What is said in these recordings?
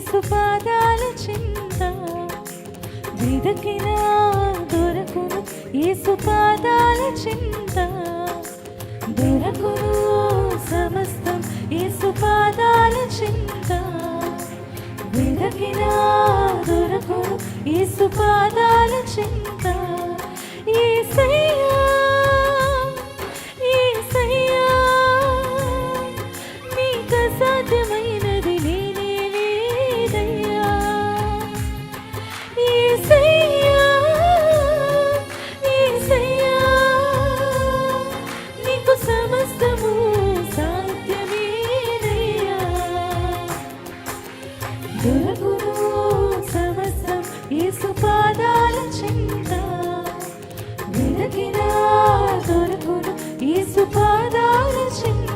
యేసు పాదాల చింత వెదకినా దొరకును యేసు పాదాల చింత దొరకును సమస్తం యేసు పాదాల చింత వెదకినా దొరకును యేసు పాదాల చింత యేసయ్యా యేసయ్యా నీకు అసాధ్యమైనది లేనే లేదయ్యా యేసయ్యా యేసయ్యా నీకు సమస్తము సాధ్యమేనయ్యా దొరకును సమస్తం యేసు పాదాల చింత వెదకినా దొరకును యేసు పాదాల చింత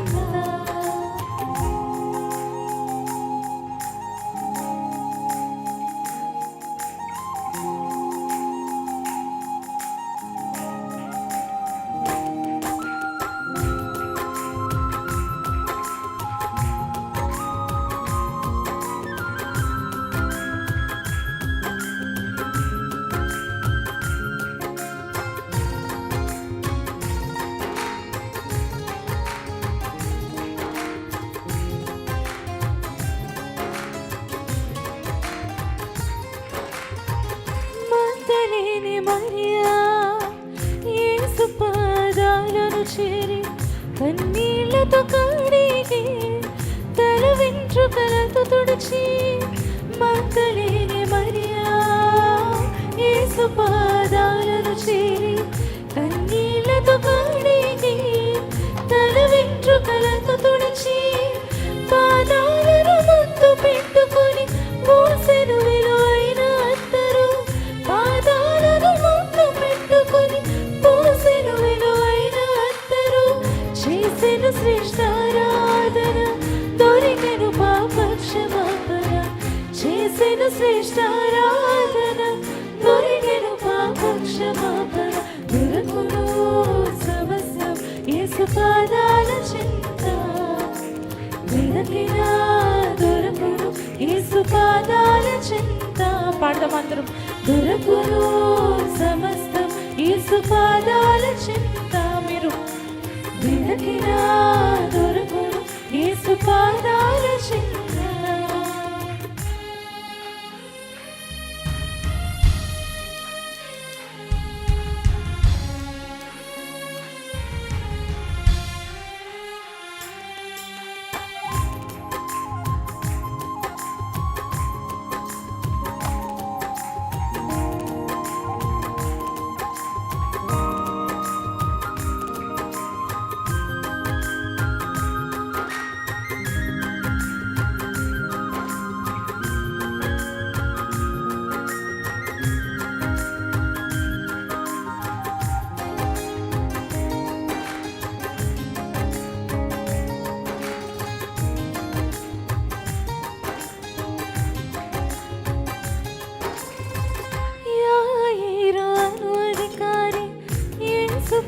మగ్దలేని మరియా యేసు పాదాలను చేరి కన్నీళ్లతో కడిగి తల వెంట్రుకలతో తుడిచి మగ్దలేని మరియా యేసు పాదాలను చేరి కన్నీళ్లతో కడిగి తల వెంట్రుకలతో తుడిచి పాదాలను ముద్దు పెట్టుకొని మోసెను విలువైన అత్తరు పాదాలను ముద్దు పెట్టుకొని మోసెను విలువైన అత్తరు చేసెను శ్రేష్ఠారాధన దొరికెను పాప క్షమాపణ చేసెను శ్రేష్ఠారాధన దొరికెను పాప క్షమాపణ దొరకును సమస్తం యేసు పాదాల చింత వెదకినా దొరకును యేసు పాదాల చింత పాడదాం అందరం దొరకును సమస్తం యేసు పాదాల చింత మీరు వెదకినా దొరకును యేసు పాదాల చింత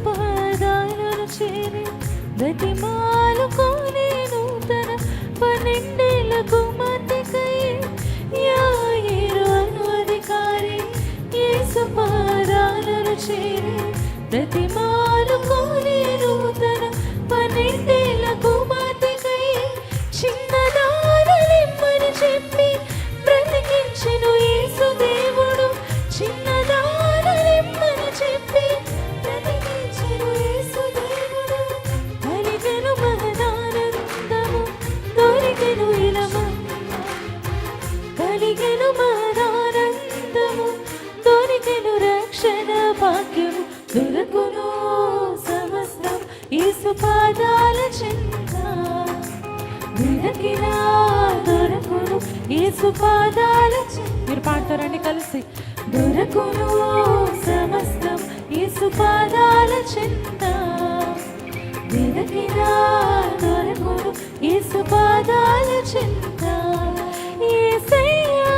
పాదాలను చేరి బ్రతిమాలుకోనే నూతన 12 కుమార్తెకై యాయిరు అను అధికారి యేసు పాదాలను చేరి బ్రతిమాలుకోనే నూతన 12 కుమార్తెకై చిన్నదానలిమ్మని చెప్పి బ్రతికించెను యేసు దేవుడు చిన్నదానలిమ్మని చెప్పి కలిగెను మదానందము దొరికెను రక్షణ భాగ్యము దొరకును సమస్తం యేసు పాదాల చింత వెదకినా దొరకును యేసు పాదాల చింత మీరు పాడతారండి కలిసి దొరకును సమస్తం యేసు పాదాల చింత వెదకినా దొరకును యేసు పాదాల చింత యేసయ్యా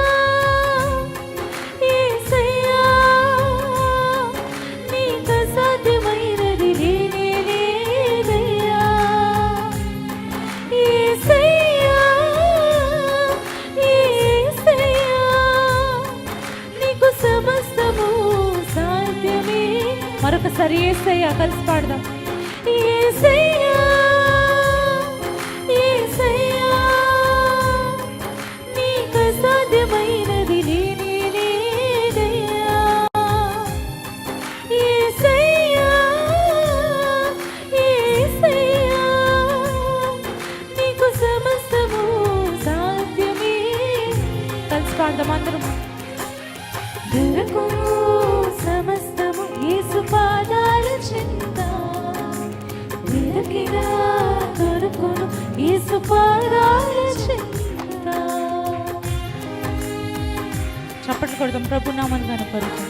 యేసయ్యా నీకు అసాధ్యమైనది లేనే లేదయ్యా యేసయ్యా యేసయ్యా ఒకసారి యేసయ్యా కలిసి పాడదాం. యేసయ్యా యేసయ్యా నీకు అసాధ్యమైనది లేనే లేదయ్యా. యేసయ్యా యేసయ్యా నీకు సమస్తము సాధ్యమే. కలిసి పాడదాం అందరం. దొరకును సమస్తము యేసు పాదాల చెంత, వెతికినా దొరకును యేసు పాదాల చెంత. చప్పట్లు కొడదాం, ప్రభు నామమున కనపరుద్దాం.